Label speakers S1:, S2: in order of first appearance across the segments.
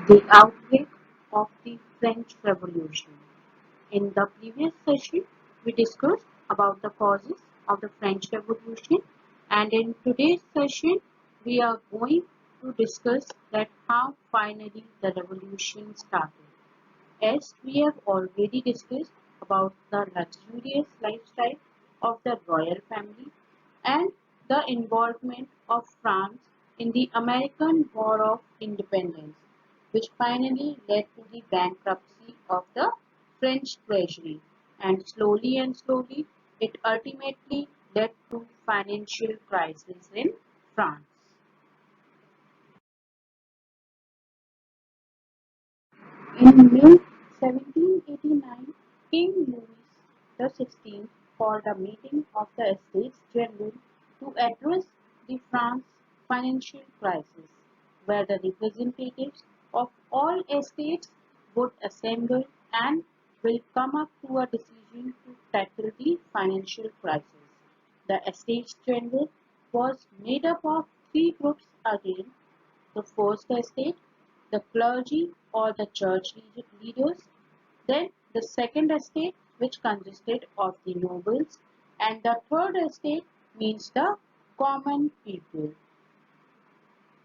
S1: The outbreak of the French Revolution. In the previous session, we discussed about the causes of the French Revolution, and in today's session, we are going to discuss that how finally the revolution started. As we have already discussed about the luxurious lifestyle of the royal family and the involvement of France in the American War of Independence, which finally led to the bankruptcy of the French treasury, and slowly it ultimately led to financial crisis in France. In May 1789, King Louis XVI called a meeting of the Estates General to address the France financial crisis, where the representatives of all estates would assemble and will come up to a decision to tackle the financial crisis. The Estates General was made up of three groups again: the first estate, the clergy or the church leaders, then the second estate, which consisted of the nobles, and the third estate means the common people.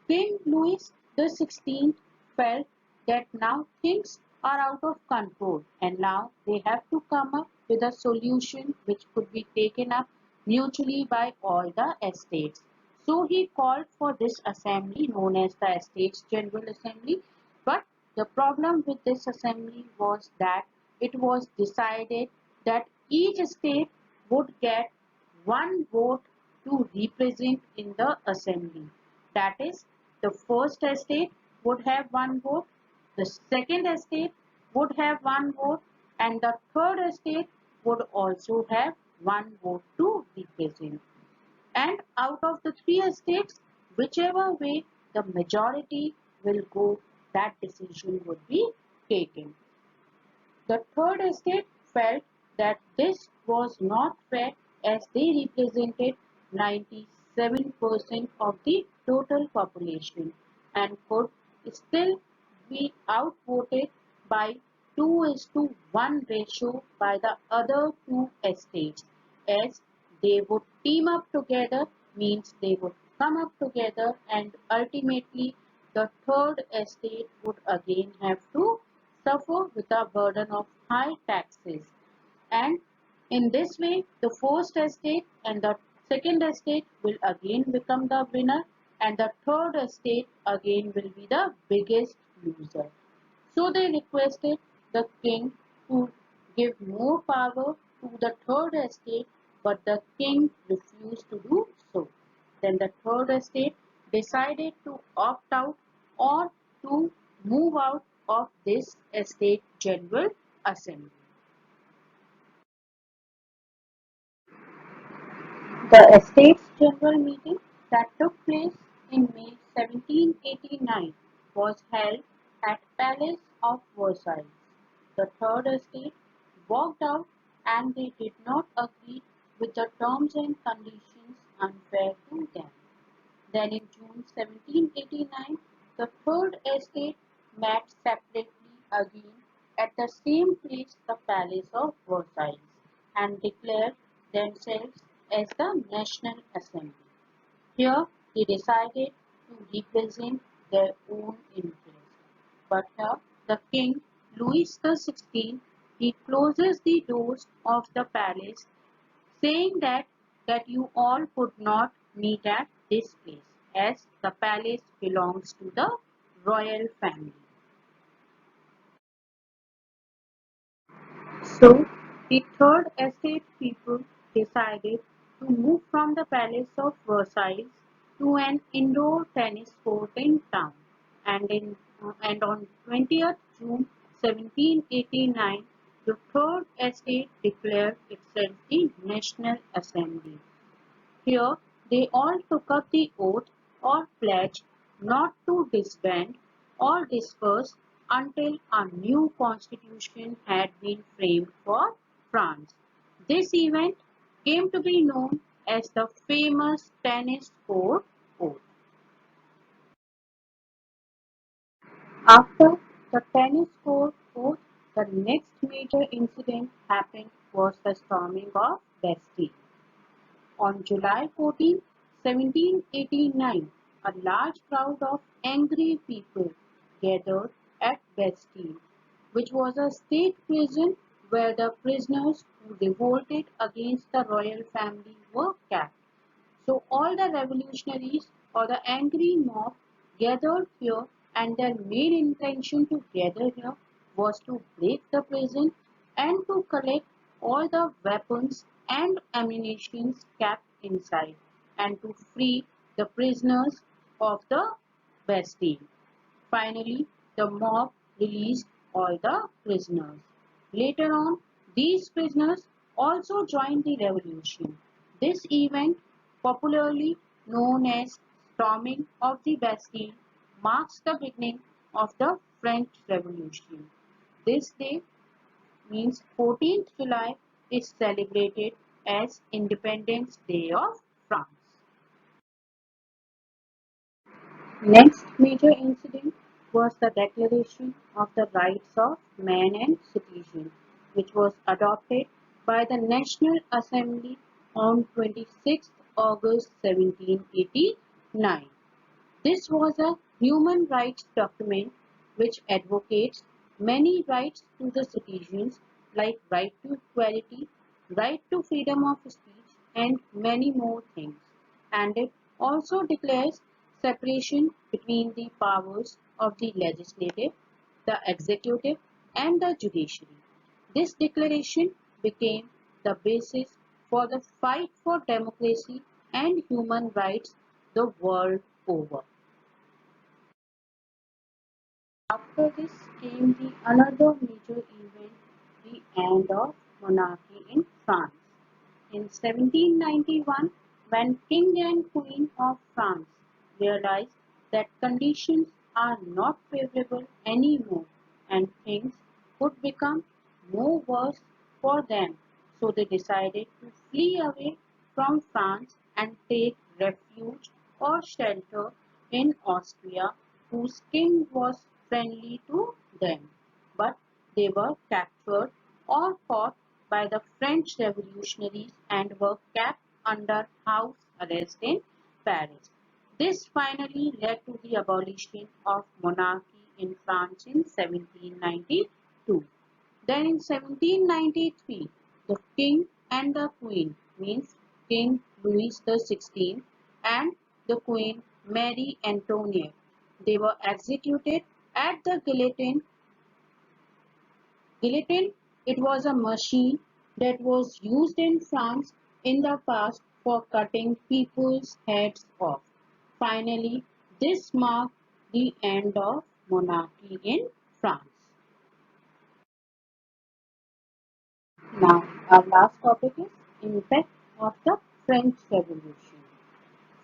S1: King Louis XVI felt that now things are out of control and now they have to come up with a solution which could be taken up mutually by all the estates. So he called for this assembly known as the Estates General Assembly. But the problem with this assembly was that it was decided that each state would get one vote to represent in the assembly. That is, the first estate would have one vote, the second estate would have one vote, and the third estate would also have one vote to represent. And out of the three estates, whichever way the majority will go, that decision would be taken. The third estate felt that this was not fair as they represented 97% of the total population and could still be outvoted by 2 is to 1 ratio by the other two estates, as they would team up together, means they would come up together, and ultimately the third estate would again have to suffer with the burden of high taxes. And in this way, the first estate and the second estate will again become the winner, and the third estate again will be the biggest loser. So they requested the king to give more power to the third estate, but the king refused to do so. Then the third estate decided to opt out or to move out of this estate general assembly. The Estates General Meeting that took place in May 1789 was held at Palace of Versailles. The Third Estate walked out and they did not agree with the terms and conditions unfair to them. Then in June 1789, the Third Estate met separately again at the same place, the Palace of Versailles, and declared themselves as the National Assembly. Here they decided to represent their own interests. But here the King Louis XVI he closes the doors of the palace, saying that you all could not meet at this place, as the palace belongs to the royal family. So the Third Estate people decided to move from the Palace of Versailles to an indoor tennis court in town, and on 20th June 1789, the Third Estate declared itself the National Assembly. Here they all took up the oath or pledge not to disband or disperse until a new constitution had been framed for France. This event came to be known as the famous tennis court oath. After the tennis court fought, the next major incident happened was the storming of Bastille. On July 14, 1789, a large crowd of angry people gathered at Bastille, which was a state prison where the prisoners who revolted against the royal family were kept. So all the revolutionaries or the angry mob gathered here, and their main intention to gather here was to break the prison and to collect all the weapons and ammunition kept inside and to free the prisoners of the Bastille. Finally, the mob released all the prisoners. Later on, these prisoners also joined the revolution. This event, popularly known as storming of the Bastille, marks the beginning of the French Revolution. This day means 14th July is celebrated as Independence Day of France. Next major incident was the Declaration of the Rights of Man and Citizen, which was adopted by the National Assembly on 26 August 1789. This was a human rights document which advocates many rights to the citizens like right to equality, right to freedom of speech and many more things. And it also declares separation between the powers of the legislative, the executive and the judiciary. This declaration became the basis for the fight for democracy and human rights the world over. After this came the another major event, the end of monarchy in France. In 1791, when King and Queen of France realized that conditions are not favorable anymore and things could become more worse for them, so they decided to flee away from France and take refuge or shelter in Austria, whose king was friendly to them. But they were captured or fought by the French revolutionaries and were kept under house arrest in Paris. This finally led to the abolition of monarchy in France in 1792. Then in 1793, the king and the queen, means King Louis XVI and the Queen Marie Antoinette, they were executed at the guillotine. Guillotine, it was a machine that was used in France in the past for cutting people's heads off. Finally, this marked the end of monarchy in France. Now, our last topic is impact of the French Revolution.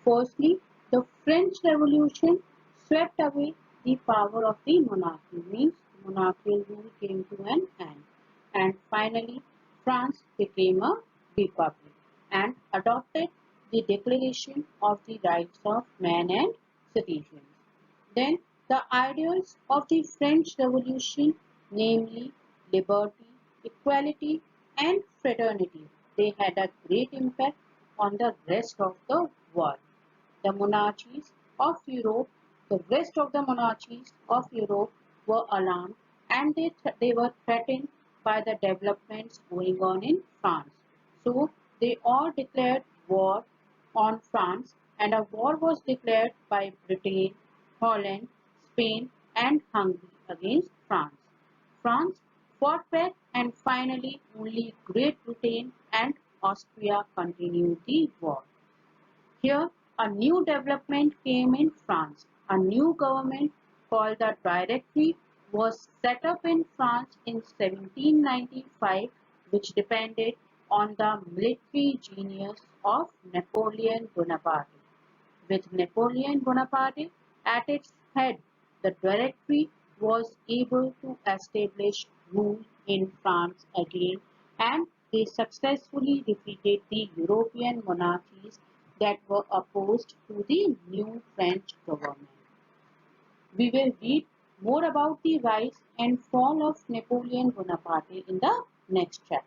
S1: Firstly, the French Revolution swept away the power of the monarchy, means monarchical rule came to an end. And finally, France became a republic and adopted the Declaration of the Rights of Man and Citizens. Then the ideals of the French Revolution, namely liberty, equality, and fraternity, they had a great impact on the rest of the world. The monarchies of Europe, the rest of the monarchies of Europe were alarmed and they were threatened by the developments going on in France. So they all declared war on France and a war was declared by Britain, Holland, Spain and Hungary against France. France fought back and finally only Great Britain and Austria continued the war. Here, a new development came in France. A new government called the Directory was set up in France in 1795, which depended on the military genius of Napoleon Bonaparte. With Napoleon Bonaparte at its head, the Directory was able to establish rule in France again and they successfully defeated the European monarchies that were opposed to the new French government. We will read more about the rise and fall of Napoleon Bonaparte in the next chapter.